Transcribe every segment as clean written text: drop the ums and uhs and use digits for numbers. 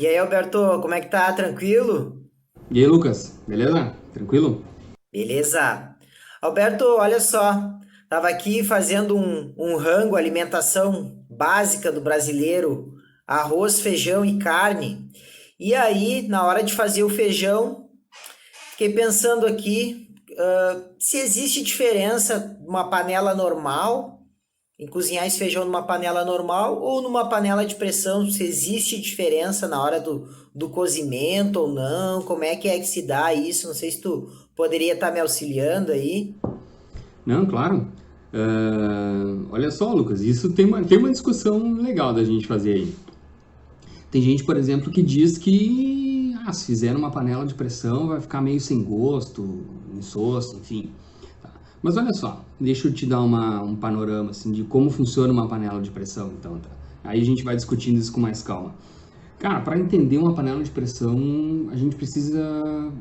E aí, Alberto, como é que tá? Tranquilo? E aí, Lucas, beleza? Tranquilo? Beleza. Alberto, olha só, tava aqui fazendo um rango, alimentação básica do brasileiro, arroz, feijão e carne. E aí, na hora de fazer o feijão, fiquei pensando aqui, se existe diferença numa panela normal, em cozinhar esse feijão numa panela normal ou numa panela de pressão, se existe diferença na hora do cozimento ou não, como é que se dá isso? Não sei se tu poderia estar me auxiliando aí. Não, claro. Olha só, Lucas, isso tem uma discussão legal da gente fazer aí. Tem gente, por exemplo, que diz que se fizer numa panela de pressão vai ficar meio sem gosto, insosso, enfim. Tá. Mas olha só, deixa eu te dar um panorama assim, de como funciona uma panela de pressão, então, tá? Aí a gente vai discutindo isso com mais calma. Cara, para entender uma panela de pressão, a gente precisa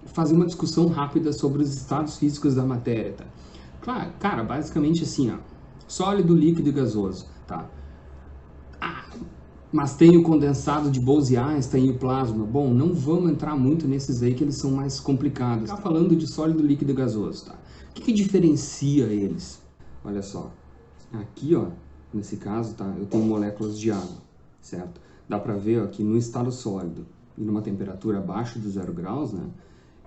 fazer uma discussão rápida sobre os estados físicos da matéria, tá? Claro, cara, basicamente assim, ó, sólido, líquido e gasoso, tá? Mas tem o condensado de Bose-Einstein e o plasma. Bom, não vamos entrar muito nesses aí que eles são mais complicados. Tá falando de sólido, líquido e gasoso, tá? O que diferencia eles? Olha só, aqui, ó, nesse caso, tá? Eu tenho moléculas de água, certo? Dá pra ver, ó, que no estado sólido e numa temperatura abaixo de 0 graus, né?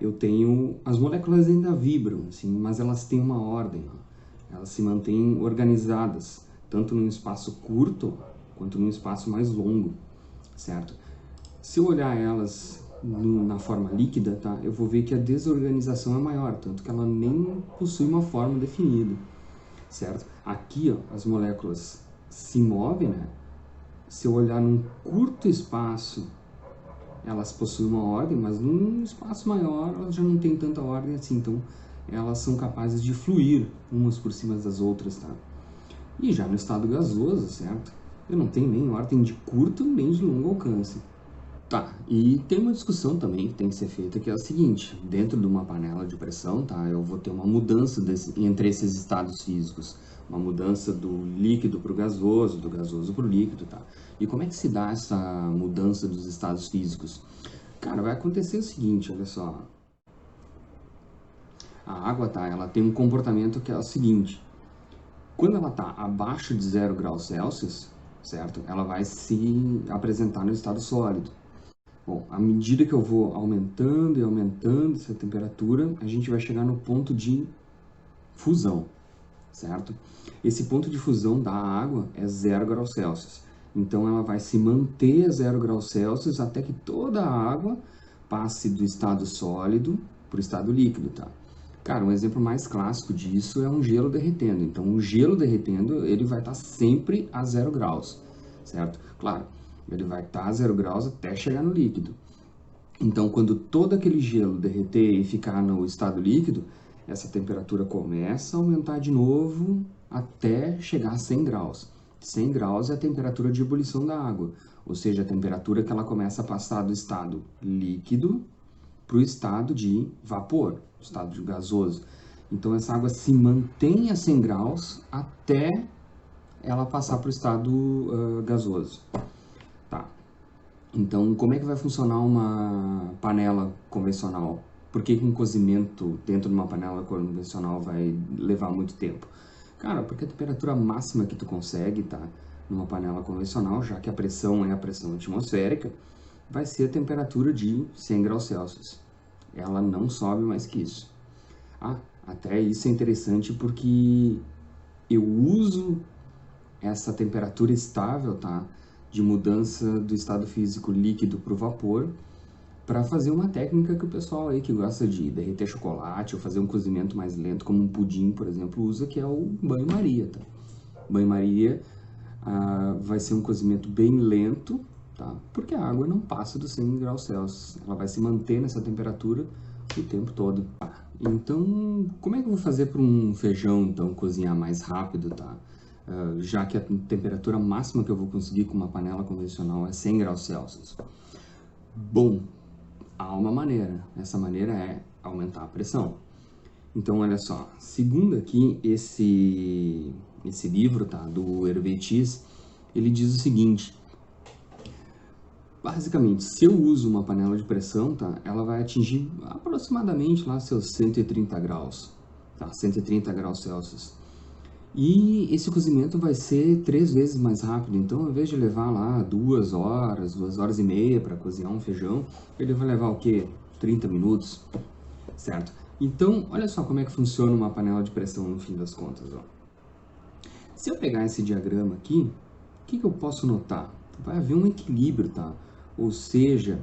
Eu tenho... As moléculas ainda vibram, assim, mas elas têm uma ordem, ó. Elas se mantêm organizadas, tanto num espaço curto quanto num espaço mais longo, certo? Se eu olhar elas na forma líquida, tá? Eu vou ver que a desorganização é maior, tanto que ela nem possui uma forma definida, certo? Aqui, ó, as moléculas se movem, né? Se eu olhar num curto espaço, elas possuem uma ordem, mas num espaço maior elas já não têm tanta ordem assim, então elas são capazes de fluir umas por cima das outras, tá? E já no estado gasoso, certo? Eu não tenho nem ordem de curto nem de longo alcance. Tá, e tem uma discussão também que tem que ser feita, que é a seguinte: dentro de uma panela de pressão, tá, eu vou ter uma mudança entre esses estados físicos, uma mudança do líquido para o gasoso, do gasoso para o líquido, tá? E como é que se dá essa mudança dos estados físicos? Cara, vai acontecer o seguinte, olha só, a água, tá, ela tem um comportamento que é o seguinte: quando ela está abaixo de 0 graus Celsius, certo? Ela vai se apresentar no estado sólido. Bom, à medida que eu vou aumentando e aumentando essa temperatura, a gente vai chegar no ponto de fusão, certo? Esse ponto de fusão da água é 0 graus Celsius. Então ela vai se manter a 0 graus Celsius até que toda a água passe do estado sólido para o estado líquido, tá? Cara, um exemplo mais clássico disso é um gelo derretendo. Então, o gelo derretendo, ele vai estar sempre a 0 graus, certo? Claro, ele vai estar a 0 graus até chegar no líquido. Então, quando todo aquele gelo derreter e ficar no estado líquido, essa temperatura começa a aumentar de novo até chegar a 100 graus. 100 graus é a temperatura de ebulição da água, ou seja, a temperatura que ela começa a passar do estado líquido para o estado de vapor, estado de gasoso. Então, essa água se mantém a 100 graus até ela passar para o estado gasoso. Tá. Então, como é que vai funcionar uma panela convencional? Por que um cozimento dentro de uma panela convencional vai levar muito tempo? Cara, porque a temperatura máxima que tu consegue, tá, numa panela convencional, já que a pressão é a pressão atmosférica, vai ser a temperatura de 100 graus Celsius. Ela não sobe mais que isso. Ah, até isso é interessante porque eu uso essa temperatura estável, tá, de mudança do estado físico líquido para o vapor, para fazer uma técnica que o pessoal aí que gosta de derreter chocolate ou fazer um cozimento mais lento, como um pudim, por exemplo, usa, que é o banho-maria, tá? Banho-maria vai ser um cozimento bem lento, tá? Porque a água não passa dos 100 graus Celsius, ela vai se manter nessa temperatura o tempo todo. Então, como é que eu vou fazer para um feijão, então, cozinhar mais rápido, tá? Já que a temperatura máxima que eu vou conseguir com uma panela convencional é 100 graus Celsius. Bom, há uma maneira. Essa maneira é aumentar a pressão. Então, olha só, segundo aqui esse livro, tá, do Hervé Tiz, ele diz o seguinte: Basicamente, se eu uso uma panela de pressão, tá, ela vai atingir aproximadamente lá seus 130 graus, tá, 130 graus Celsius. E esse cozimento vai ser 3 vezes mais rápido, então ao invés de levar lá 2 horas, 2 horas e meia para cozinhar um feijão, ele vai levar o quê? 30 minutos, certo? Então, olha só como é que funciona uma panela de pressão no fim das contas, ó. Se eu pegar esse diagrama aqui, o que eu posso notar? Vai haver um equilíbrio, tá? Ou seja,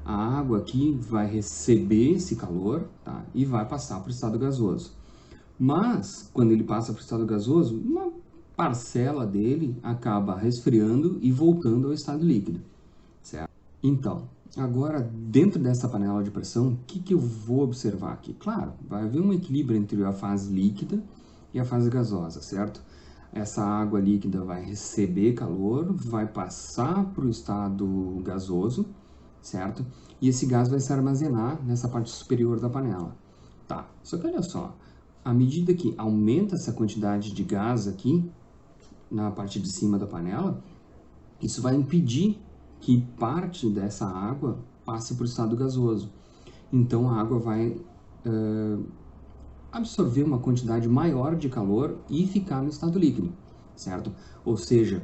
a água aqui vai receber esse calor, tá? E vai passar para o estado gasoso. Mas, quando ele passa para o estado gasoso, uma parcela dele acaba resfriando e voltando ao estado líquido, certo? Então, agora, dentro dessa panela de pressão, o que eu vou observar aqui? Claro, vai haver um equilíbrio entre a fase líquida e a fase gasosa, certo? Essa água líquida vai receber calor, vai passar para o estado gasoso, certo? E esse gás vai se armazenar nessa parte superior da panela. Tá, só que olha só, à medida que aumenta essa quantidade de gás aqui, na parte de cima da panela, isso vai impedir que parte dessa água passe para o estado gasoso. Então a água vai absorver uma quantidade maior de calor e ficar no estado líquido, certo? Ou seja,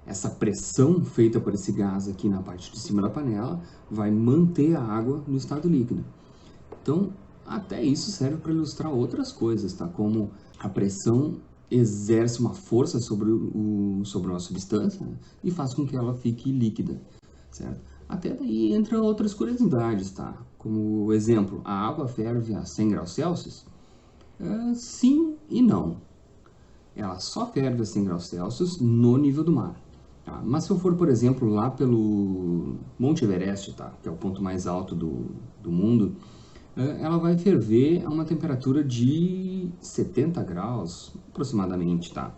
essa pressão feita por esse gás aqui na parte de cima da panela vai manter a água no estado líquido. Então, até isso serve para ilustrar outras coisas, tá? Como a pressão exerce uma força sobre uma substância, né? E faz com que ela fique líquida, certo? Até daí entram outras curiosidades, tá? Como exemplo, a água ferve a 100 graus Celsius? Sim e não. Ela só ferve a 100 graus Celsius no nível do mar. Tá? Mas se eu for, por exemplo, lá pelo Monte Everest, tá? Que é o ponto mais alto do mundo, ela vai ferver a uma temperatura de 70 graus aproximadamente, tá?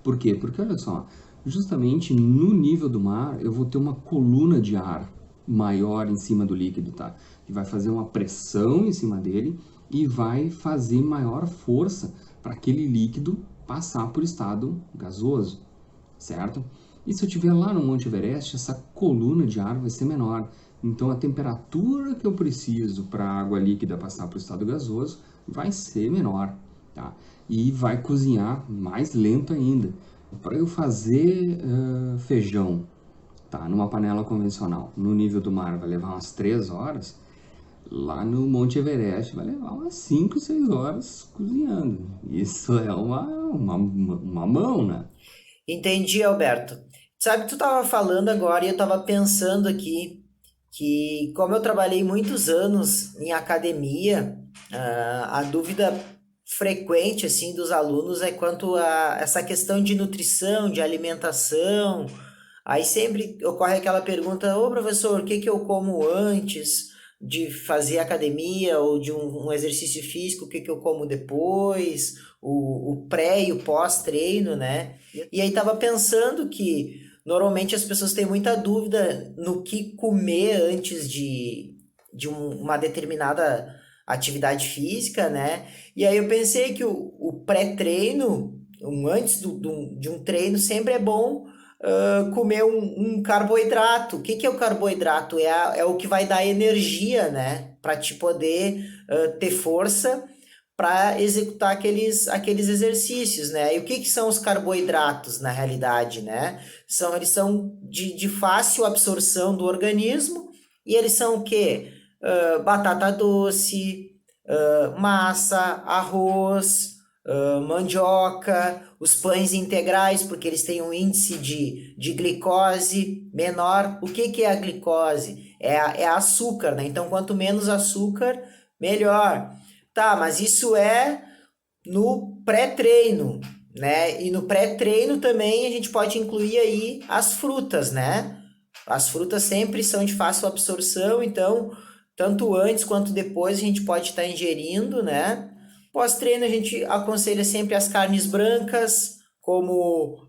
Por quê? Porque olha só, justamente no nível do mar eu vou ter uma coluna de ar maior em cima do líquido, tá? Que vai fazer uma pressão em cima dele e vai fazer maior força para aquele líquido passar por estado gasoso, certo? E se eu estiver lá no Monte Everest, essa coluna de ar vai ser menor. Então a temperatura que eu preciso para a água líquida passar para o estado gasoso vai ser menor, tá? E vai cozinhar mais lento ainda. Para eu fazer feijão, tá, numa panela convencional, no nível do mar, vai levar umas 3 horas. Lá no Monte Everest vai levar umas 5, 6 horas cozinhando. Isso é uma mão, né? Entendi, Alberto. Sabe, tu estava falando agora e eu estava pensando aqui que, como eu trabalhei muitos anos em academia, a dúvida frequente assim dos alunos é quanto a essa questão de nutrição, de alimentação. Aí sempre ocorre aquela pergunta: ô professor, o que que eu como antes de fazer academia ou de um exercício físico? O que que eu como depois? O pré e o pós-treino, né? E aí tava pensando que normalmente as pessoas têm muita dúvida no que comer antes uma determinada atividade física, né? E aí eu pensei que o pré-treino, antes de um treino, sempre é bom comer um carboidrato. O que que é o carboidrato? É o que vai dar energia, né? Para te poder ter força para executar aqueles exercícios, né? E o que que são os carboidratos na realidade, né? Eles são de fácil absorção do organismo e eles são o quê? Batata doce, massa, arroz, mandioca, os pães integrais, porque eles têm um índice de glicose menor. O que que é a glicose? É açúcar, né? Então, quanto menos açúcar, melhor. Tá, mas isso é no pré-treino, né? E no pré-treino também a gente pode incluir aí as frutas, né? As frutas sempre são de fácil absorção, então, tanto antes quanto depois a gente pode estar ingerindo, né? Pós-treino a gente aconselha sempre as carnes brancas, como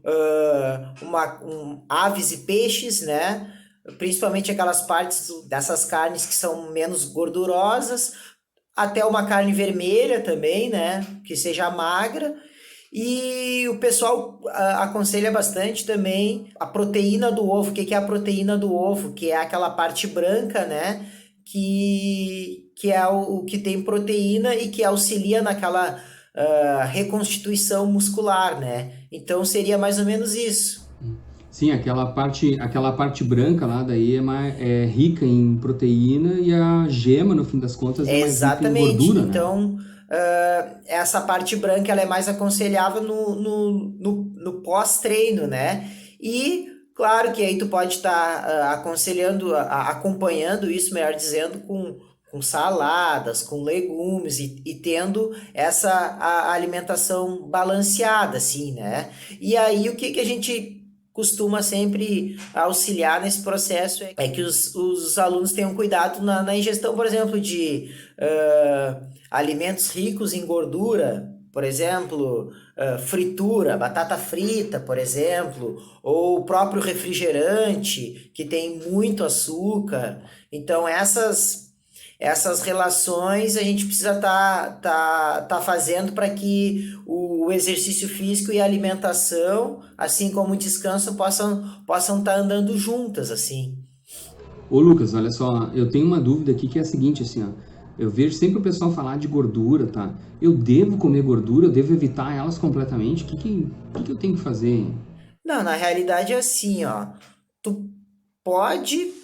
aves e peixes, né? Principalmente aquelas partes dessas carnes que são menos gordurosas, até uma carne vermelha também, né? Que seja magra. E o pessoal aconselha bastante também a proteína do ovo. O que que é a proteína do ovo? Que é aquela parte branca, né? Que é o que tem proteína e que auxilia naquela reconstituição muscular, né? Então seria mais ou menos isso. Sim, aquela parte branca lá daí é rica em proteína e a gema, no fim das contas, é É mais rica em exatamente. gordura, né? Então, essa parte branca ela é mais aconselhável no pós-treino, né? E claro que aí tu pode estar aconselhando, acompanhando isso, melhor dizendo, com saladas, com legumes e tendo essa alimentação balanceada, assim, né? E aí o que que a gente costuma sempre auxiliar nesse processo é que os alunos tenham cuidado na ingestão, por exemplo, de alimentos ricos em gordura, por exemplo, fritura, batata frita, por exemplo, ou o próprio refrigerante, que tem muito açúcar. Então, essas relações a gente precisa tá fazendo para que o exercício físico e a alimentação, assim como o descanso, possam estar andando juntas, assim. Ô Lucas, olha só, eu tenho uma dúvida aqui que é a seguinte, assim, ó, eu vejo sempre o pessoal falar de gordura, tá? Eu devo comer gordura, eu devo evitar elas completamente? O que eu tenho que fazer? Não, na realidade é assim, ó. Tu pode,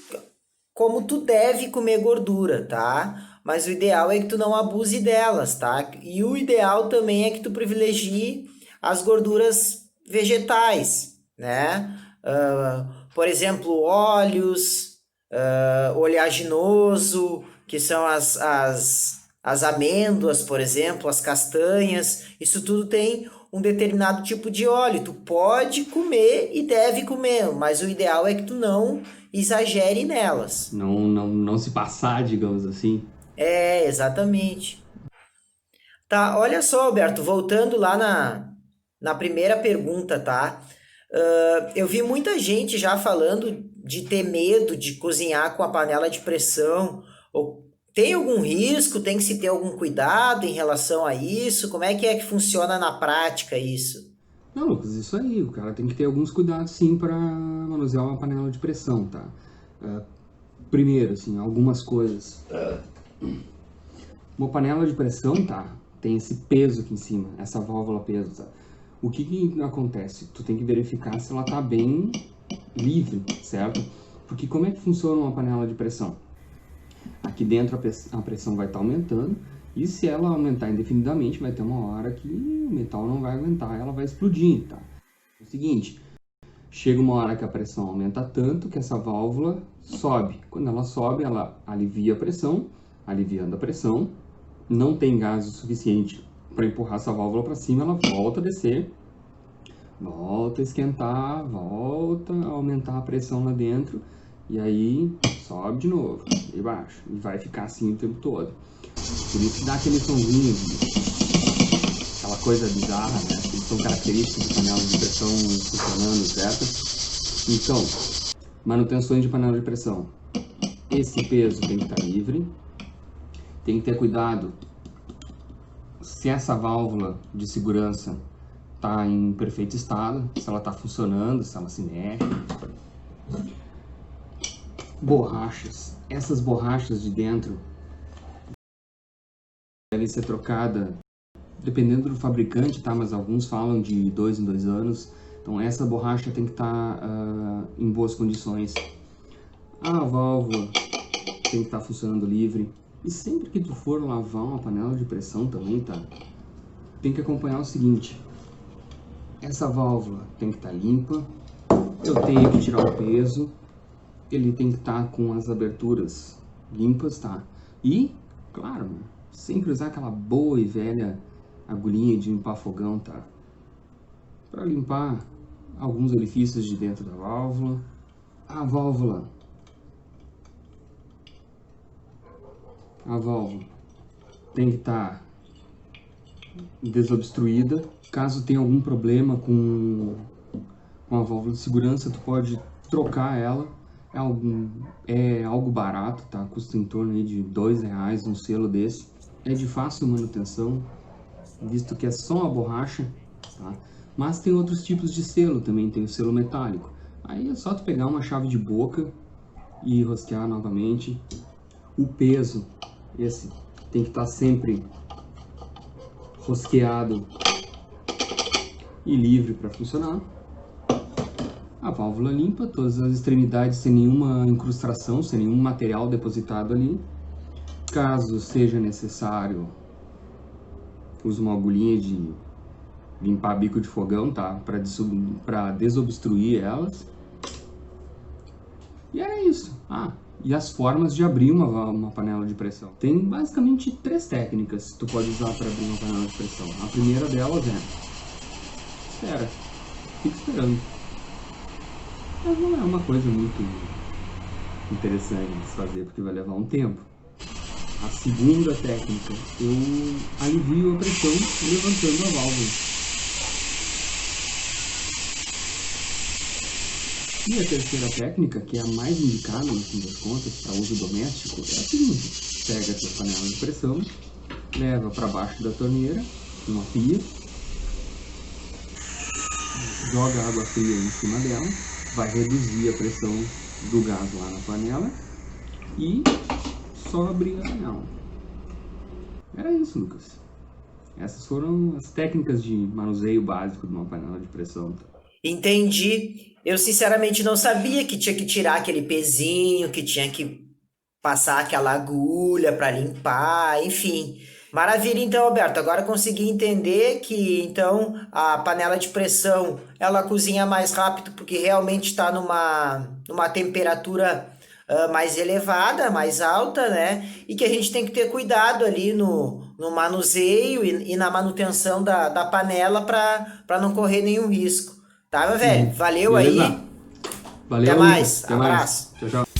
como tu deve comer gordura, tá? Mas o ideal é que tu não abuse delas, tá? E o ideal também é que tu privilegie as gorduras vegetais, né? Por exemplo, óleos, oleaginoso, que são as amêndoas, por exemplo, as castanhas. Isso tudo tem um determinado tipo de óleo. Tu pode comer e deve comer, mas o ideal é que tu não exagere nelas. Não se passar, digamos assim. É, exatamente. Tá, olha só, Alberto, voltando lá na primeira pergunta, tá? Eu vi muita gente já falando de ter medo de cozinhar com a panela de pressão. Tem algum risco? Tem que se ter algum cuidado em relação a isso? Como é que funciona na prática isso? Não, Lucas, isso aí, o cara tem que ter alguns cuidados sim para manusear uma panela de pressão, tá? É, primeiro, assim, algumas coisas. Uma panela de pressão, tá? Tem esse peso aqui em cima, essa válvula peso, tá? O que que acontece? Tu tem que verificar se ela tá bem livre, certo? Porque como é que funciona uma panela de pressão? Aqui dentro a pressão vai estar aumentando e se ela aumentar indefinidamente, vai ter uma hora que o metal não vai aguentar, ela vai explodir, tá? É o seguinte, chega uma hora que a pressão aumenta tanto que essa válvula sobe. Quando ela sobe, ela alivia a pressão, aliviando a pressão, não tem gás o suficiente para empurrar essa válvula para cima, ela volta a descer, volta a esquentar, volta a aumentar a pressão lá dentro e aí sobe de novo e baixa e vai ficar assim o tempo todo. Por isso que dá aquele sonzinho, aquela coisa bizarra, né? Que são características de panela de pressão funcionando, certo? Então, manutenções de panela de pressão. Esse peso tem que estar livre, tem que ter cuidado se essa válvula de segurança está em perfeito estado, se ela está funcionando, se ela se mexe. Borrachas. Essas borrachas de dentro devem ser trocadas, dependendo do fabricante, tá? Mas alguns falam de 2 em 2 anos. Então essa borracha tem que estar em boas condições. A válvula tem que estar funcionando livre. E sempre que tu for lavar uma panela de pressão também, tá? Tem que acompanhar o seguinte. Essa válvula tem que estar limpa. Eu tenho que tirar o peso. Ele tem que estar com as aberturas limpas, tá? E, claro, sempre usar aquela boa e velha agulhinha de limpar fogão, tá? Para limpar alguns orifícios de dentro da válvula. A válvula tem que estar desobstruída. Caso tenha algum problema com a válvula de segurança, tu pode trocar ela. É algo barato, tá? Custa em torno aí de R$ 2 um selo desse. É de fácil manutenção, visto que é só uma borracha. tá? Mas tem outros tipos de selo também, tem o selo metálico. Aí é só tu pegar uma chave de boca e rosquear novamente. O peso, esse tem que estar sempre rosqueado e livre para funcionar. A válvula limpa, todas as extremidades sem nenhuma incrustação, sem nenhum material depositado ali. Caso seja necessário, usa uma agulhinha de limpar bico de fogão, tá? Para desobstruir elas. E é isso. E as formas de abrir uma panela de pressão. Tem basicamente 3 técnicas que tu pode usar para abrir uma panela de pressão. A primeira delas é: espera, fica esperando. Mas não é uma coisa muito interessante de se fazer, porque vai levar um tempo. A segunda técnica, eu alivio a pressão levantando a válvula. E a terceira técnica, que é a mais indicada no fim das contas para uso doméstico, é a seguinte: pega a tua panela de pressão, leva para baixo da torneira, numa pia, joga água fria em cima dela, vai reduzir a pressão do gás lá na panela e só abrir a panela. Era isso, Lucas. Essas foram as técnicas de manuseio básico de uma panela de pressão. Entendi. Eu sinceramente não sabia que tinha que tirar aquele pezinho, que tinha que passar aquela agulha para limpar, enfim. Maravilha, então, Alberto. Agora eu consegui entender que então a panela de pressão ela cozinha mais rápido porque realmente está numa temperatura mais elevada, mais alta, né? E que a gente tem que ter cuidado ali no manuseio e na manutenção da panela para não correr nenhum risco. Tá, meu velho? Valeu Beleza? aí. Até Valeu, Lucas. mais. Até mais. Abraço. Tchau, tchau.